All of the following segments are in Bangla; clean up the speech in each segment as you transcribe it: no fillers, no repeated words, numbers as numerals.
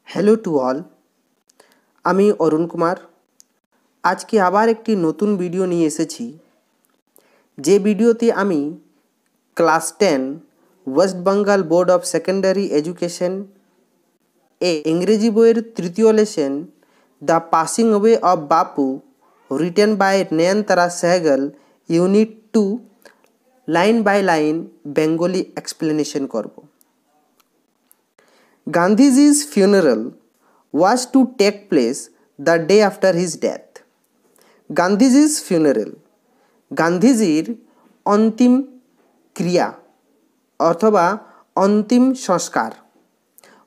হ্যালো টু অল, আমি অরুণ কুমার। আজকে আবার একটি নতুন ভিডিও নিয়ে এসেছি, যে ভিডিওতে আমি class 10 West Bengal board of secondary education ইংরেজি বইয়ের তৃতীয় lesson the passing away of Bapu written by Nayantara Sahgal unit 2 line by line Bengali explanation করব। Gandhiji's funeral was to take place the day after his death. Gandhiji's funeral, গান্ধীজির অন্তিম ক্রিয়া অথবা অন্তিম সংস্কার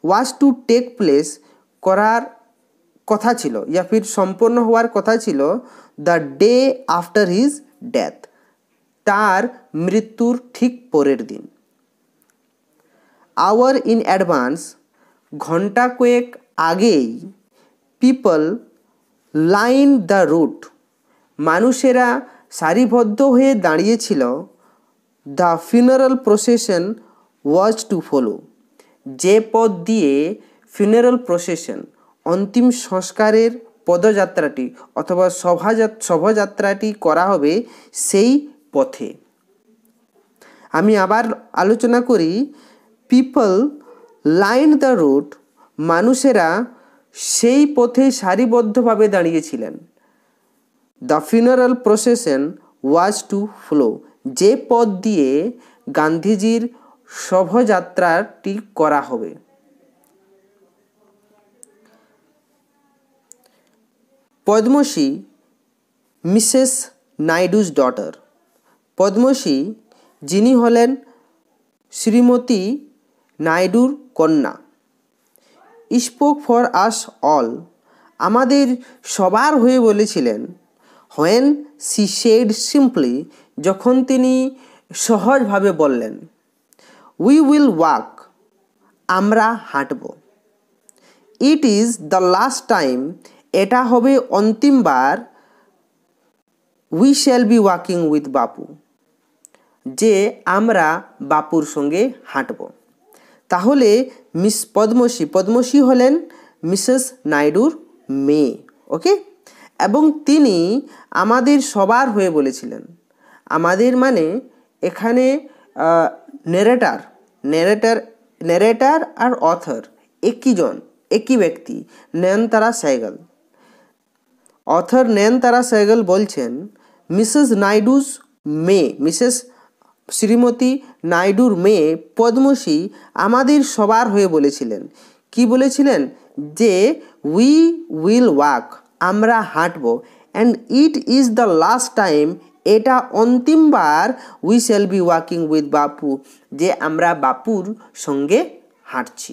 was to take place করার কথা ছিল या फिर সম্পন্ন হওয়ার কথা ছিল the day after his death, তার মৃত্যুর ঠিক পরের দিন। hour in advance, ঘন্টা কয়েক আগেই পিপল লাইন দ্য রুট, মানুষেরা সারিবদ্ধ হয়ে দাঁড়িয়েছিল। The funeral procession was to follow, যে পথ দিয়ে ফিউনারাল প্রসেশন অন্তিম সংস্কারের পদযাত্রাটি অথবা শোভাযাত্রাটি করা হবে সেই পথে। আমি আবার আলোচনা করি। পিপল লাইন দ্য রুট, মানুষেরা সেই পথে সারিবদ্ধভাবে দাঁড়িয়েছিলেন। The funeral procession was to flow, যে পথ দিয়ে গান্ধীজির শোভাযাত্রাটি করা হবে। পদ্মশ্রী মিসেস নাইডুজ ডটার, পদ্মশ্রী যিনি হলেন শ্রীমতী নাইডুর কন্যা, স্পোক ফর আস অল, আমাদের সবার হয়ে বলেছিলেন। হোয়েন সি সেড সিম্পলি, যখন তিনি সহজভাবে বললেন। উই উইল ওয়াক, আমরা হাঁটব। It is the last time, এটা হবে অন্তিমবার। We shall be walking with Bapu, যে আমরা বাপুর সঙ্গে হাঁটব। তাহলে মিস পদ্মশ্রী হলেন মিসেস নাইডুর মেয়ে, ওকে। এবং তিনি আমাদের সবার হয়ে বলেছিলেন। আমাদের মানে এখানে নেরেটার আর অথর একই ব্যক্তি, নয়নতারা সেহগল। অথর নয়নতারা সেহগল বলছেন মিসেস নাইডুজ মেয়ে, মিসেস শ্রীমতী নাইডুর মেয়ে পদ্মশ্রী আমাদের সবার হয়ে বলেছিলেন। কি বলেছিলেন? যে উই উইল ওয়াক, আমরা হাঁটব। And it is the last time, এটা অন্তিমবার। We shall be walking with Bapu, যে আমরা বাপুর সঙ্গে হাঁটছি।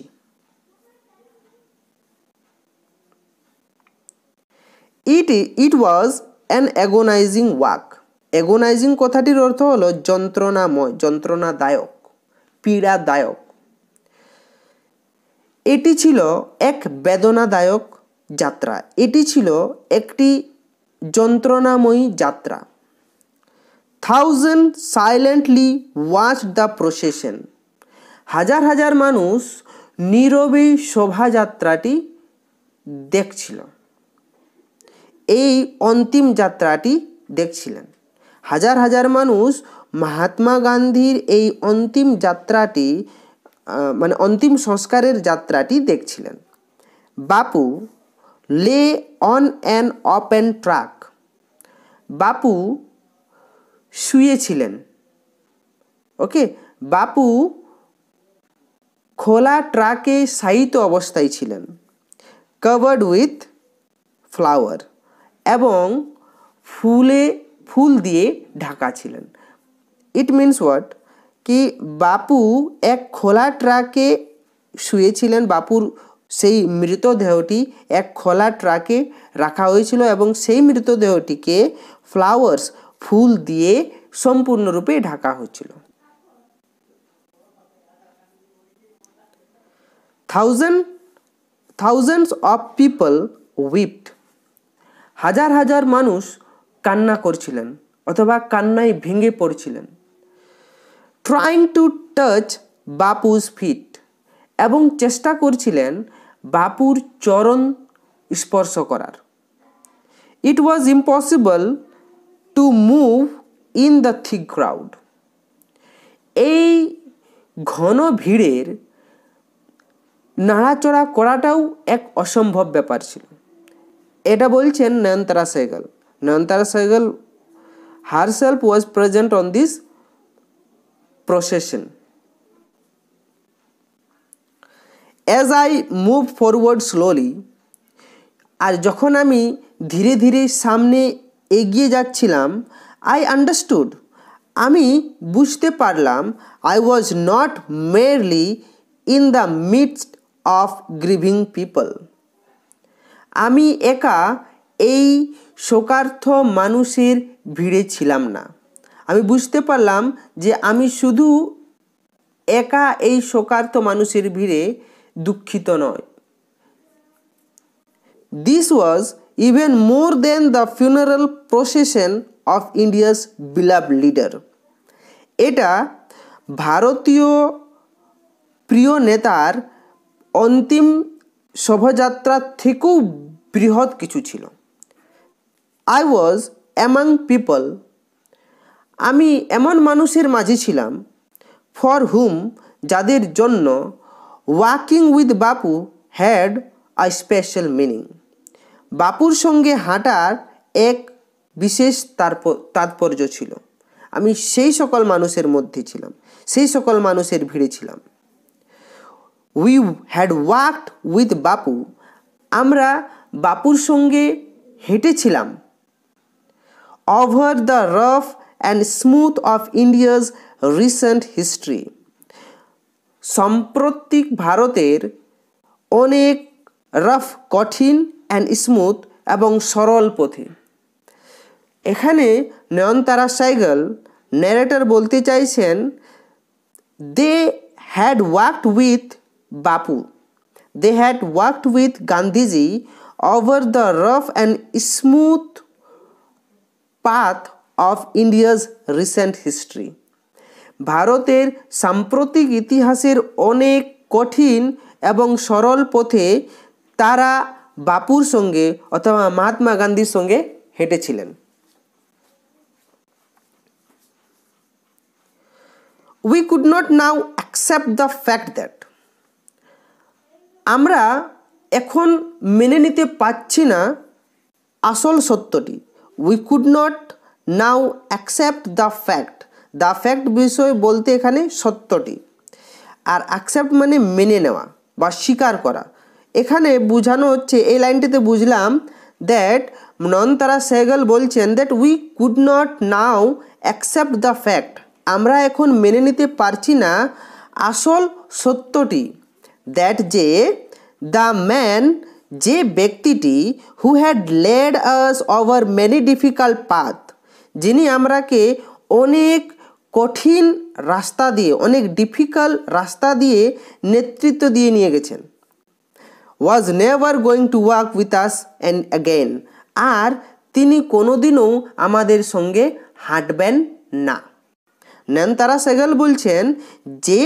It was an agonising walk. Agonising কথাটির অর্থ হলো যন্ত্রণাময়, যন্ত্রণাদায়ক, পীড়াদায়ক। এটি ছিল এক বেদনাদায়ক যাত্রা, এটি ছিল একটি যন্ত্রণাময়ী যাত্রা। Thousand silently watch the procession, হাজার হাজার মানুষ নীরবে শোভাযাত্রাটি দেখছিল, এই অন্তিম যাত্রাটি দেখছিলেন। হাজার হাজার মানুষ মহাত্মা গান্ধীর এই অন্তিম যাত্রাটি মানে অন্তিম সংস্কারের যাত্রাটি দেখছিলেন। বাপু lay on an open truck, বাপু শুয়েছিলেন, ওকে। বাপু খোলা ট্রাকে শায়িত অবস্থায় ছিলেন। কভার্ড উইথ ফ্লাওয়ার, এবং ফুল দিয়ে ঢাকা ছিলেন। ইট মিনস হোয়াট, কি বাপু এক খোলা ট্রাকে শুয়েছিলেন। বাপুর সেই মৃতদেহটি এক খোলা ট্রাকে রাখা হয়েছিল এবং সেই মৃতদেহটিকে ফুল দিয়ে সম্পূর্ণরূপে ঢাকা হচ্ছিল। থাউজেন্ডস অফ পিপল উইপড, হাজার হাজার মানুষ কান্না করছিলেন অথবা কান্নায় ভেঙে পড়ছিলেন। Trying to touch Bapu's feet, এবং চেষ্টা করছিলেন বাপুর চরণ স্পর্শ করার। It was impossible to move in the thick crowd. এই ঘন ভিড়ের নাড়াচড়া করাটাও এক অসম্ভব ব্যাপার ছিল। এটা বলছেন নয়নতারা সেহগল। নয়নতারা সেহগল herself was present on this procession. As I moved forward slowly, আর যখন আমি ধীরে ধীরে সামনে এগিয়ে যাচ্ছিলাম, I understood, আমি বুঝতে পারলাম, I was not merely in the midst of grieving people. আমি একা এই শোকার্থ মানুষের ভিড়ে ছিলাম না। আমি বুঝতে পারলাম যে আমি শুধু একা এই শোকার্থ মানুষের ভিড়ে দুঃখিত নয়। This was even more than the funeral procession of India's beloved leader. এটা ভারতীয় প্রিয় নেতার অন্তিম শোভাযাত্রা থেকেও বৃহৎ কিছু ছিল। I was among people, আমি এমন মানুষের মাঝে ছিলাম, for whom, যাদের জন্য walking with Bapu had a special meaning. বাপুর সঙ্গে হাঁটার এক বিশেষ তাৎপর্য ছিল। আমি সেই সকল মানুষের মধ্যে ছিলাম, সেই সকল মানুষের ভিড়ে ছিলাম। উই হ্যাড ওয়াকড উইথ বাপু, আমরা বাপুর সঙ্গে হেঁটেছিলাম। Over the rough and smooth of India's recent history, সাম্প্রতিক ভারতের অনেক রাফ, কঠিন অ্যান্ড স্মুথ এবং সরল পথে। এখানে নয়নতারা সেহগল ন্যারেটর বলতে চাইছেন, they had walked with Bapu, they had worked with Gandhiji over the rough and smooth path of India's recent history. ভারতের সাম্প্রতিক ইতিহাসের অনেক কঠিন এবং সরল পথে তারা বাপুর সঙ্গে অথবা মহাত্মা গান্ধীর সঙ্গে হেঁটেছিলেন। We could not now accept the fact that, আমরা এখন মেনে নিতে পারছি না আসল সত্যটি। We could not now accept the fact. The fact বিষয় বলতে এখানে সত্যটি, আর অ্যাকসেপ্ট মানে মেনে নেওয়া বা স্বীকার করা। এখানে বোঝানো হচ্ছে, এই লাইনটিতে বুঝলাম দ্যাট নয়নতারা সেহগল বলছেন that we could not now accept the fact, আমরা এখন মেনে নিতে পারছি না আসল সত্যটি। দ্যাট যে দ্য ম্যান, যে ব্যক্তিটি, who had led us over many difficult path, যিনি আমরাকে অনেক কঠিন রাস্তা দিয়ে, অনেক ডিফিকাল্ট রাস্তা দিয়ে নেতৃত্ব দিয়ে নিয়ে গেছেন, was never going to walk with us and again, আর তিনি কোনোদিনও আমাদের সঙ্গে হাঁটবেন না। নয়নতারা সেহগল বলছেন, যে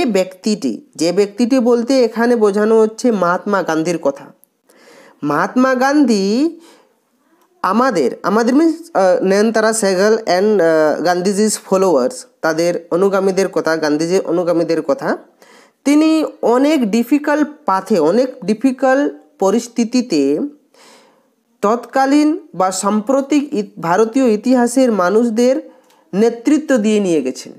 ব্যক্তিটি বলতে এখানে বোঝানো হচ্ছে মহাত্মা গান্ধীর কথা। মহাত্মা গান্ধী আমাদের মিন্স নয়নতারা সেহগল অ্যান্ড গান্ধীজি's ফলোয়ার্স, তাদের অনুগামীদের কথা, গান্ধীজির অনুগামীদের কথা, তিনি অনেক ডিফিকাল্ট পাথে, অনেক ডিফিকাল্ট পরিস্থিতিতে তৎকালীন বা সাম্প্রতিক ভারতীয় ইতিহাসের মানুষদের নেতৃত্ব দিয়ে নিয়ে গেছেন।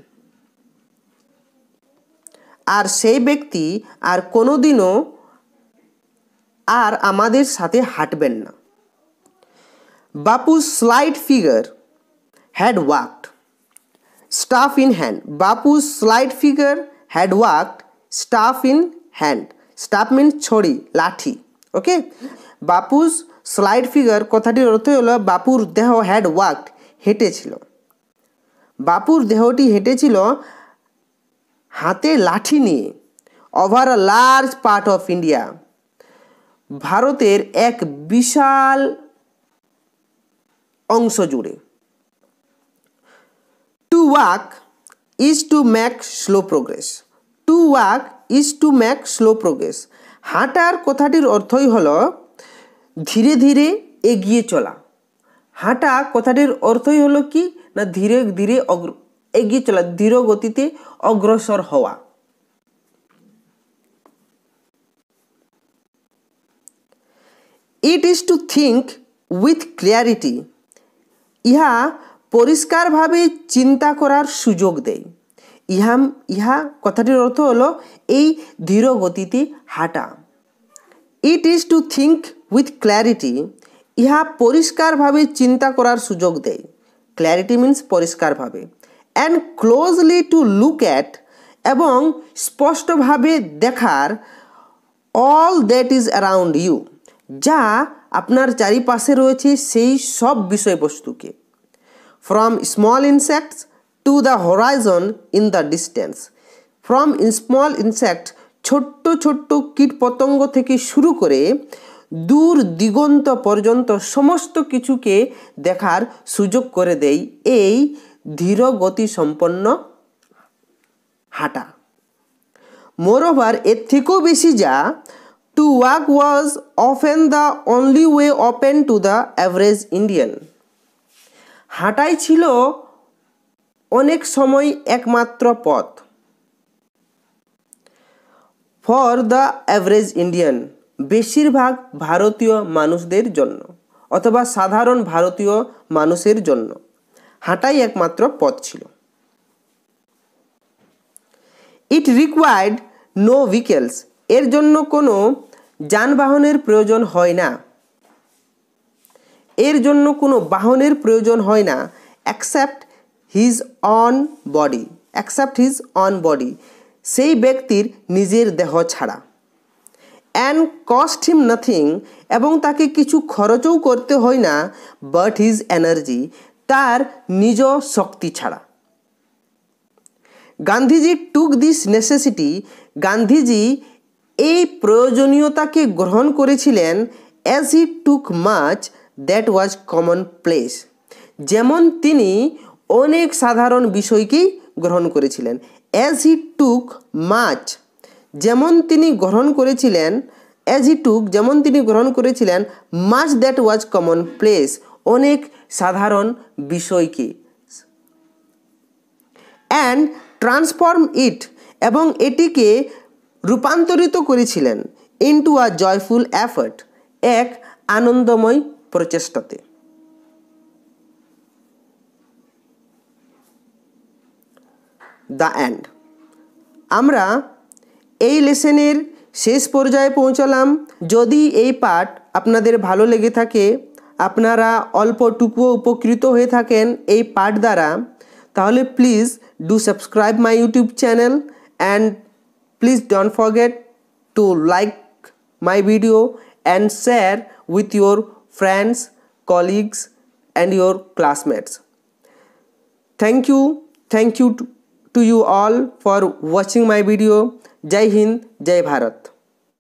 আর সেই ব্যক্তি আর কোনোদিনও আর আমাদের সাথে হাঁটবেন না। বাপু's slight figure had walked, staff in hand. Bapu's slight figure had walked, staff in hand. Staff means ছড়ি, লাঠি। ওকে, বাপু's slight figure কথাটির অর্থ হলো বাপুর দেহ had walked, হেঁটেছিল। বাপুর দেহটি হেঁটেছিল হাতে লাঠি নিয়ে, over a large part of India, ভারতের এক বিশাল অংশ জুড়ে। To walk is to make slow progress, to walk is to make slow progress, হাঁটার কথাটির অর্থই হলো ধীরে ধীরে এগিয়ে চলা। হাঁটা কথাটির অর্থই হলো কি না ধীরে ধীরে এগিয়ে চলা, ধীর গতিতে অগ্রসর হওয়া। ইট is to think with clarity. ইহা পরিষ্কারভাবে চিন্তা করার সুযোগ দেয়। ইহা কথাটির অর্থ হলো এই ধীর গতিতে হাঁটা। It is to think with clarity. ইহা পরিষ্কারভাবে চিন্তা করার সুযোগ দেয়। ক্ল্যারিটি মিন্স পরিষ্কারভাবে। And closely to look at, এবং স্পষ্টভাবে দেখার all that is around you, যা আপনার চারিপাশে রয়েছে সেই সব বিষয়বস্তুকে। From small insects to the horizon in the distance. From small insect, ছোট্ট ছোট্ট কীটপতঙ্গ থেকে শুরু করে দূর দিগন্ত পর্যন্ত সমস্ত কিছুকে দেখার সুযোগ করে দেয় এই ধীর গতিসম্পন্ন হাঁটা। মোরওভার, এর থেকেও বেশি যা, to walk was often the only way open to the average Indian. হাঁটাই ছিল অনেক সময় একমাত্র পথ ফর দ্য অ্যাভারেজ ইন্ডিয়ান, বেশিরভাগ ভারতীয় মানুষদের জন্য অথবা সাধারণ ভারতীয় মানুষের জন্য হাঁটাই একমাত্র পথ ছিল। ইট রিকোয়ার্ড নো ভেহিকলস, এর জন্য কোনো যানবাহনের প্রয়োজন হয় না। এর জন্য কোনো বাহনের প্রয়োজন হয় না। Accept his on body, accept his on body, সেই ব্যক্তির নিজের দেহ ছাড়া। অ্যান্ড কস্ট হিম নাথিং, এবং তাকে কিছু খরচও করতে হয় না, বাট হিজ এনার্জি, তার নিজ শক্তি ছাড়া। গান্ধীজি টুক দিস নেসেসিটি, গান্ধীজি এই প্রয়োজনীয়তাকে গ্রহণ করেছিলেন। As he took much that was common place, যেমন তিনি অনেক সাধারণ বিষয়কেই গ্রহণ করেছিলেন। অ্যাজ হি টুক মাচ, যেমন তিনি গ্রহণ করেছিলেন, অ্যাজ হি টুক যেমন তিনি গ্রহণ করেছিলেন, much that was common place, অনেক সাধারণ বিষয়কে। অ্যান্ড ট্রান্সফর্ম ইট, এবং এটিকে রূপান্তরিত করেছিলেন ইনটু আ জয়ফুল এফর্ট, এক আনন্দময় প্রচেষ্টাতে। The end. আমরা এই লেসনের শেষ পর্যায়ে পৌঁছালাম। যদি এই পাঠ আপনাদের ভালো লেগে থাকে, আপনারা অল্পটুকুও উপকৃত হয়ে থাকেন এই পাঠ দ্বারা, তাহলে please do subscribe my YouTube channel and please don't forget to like my video and share with your friends, colleagues and your classmates. Thank you to you all for watching my video. Jai Hind, Jai Bharat.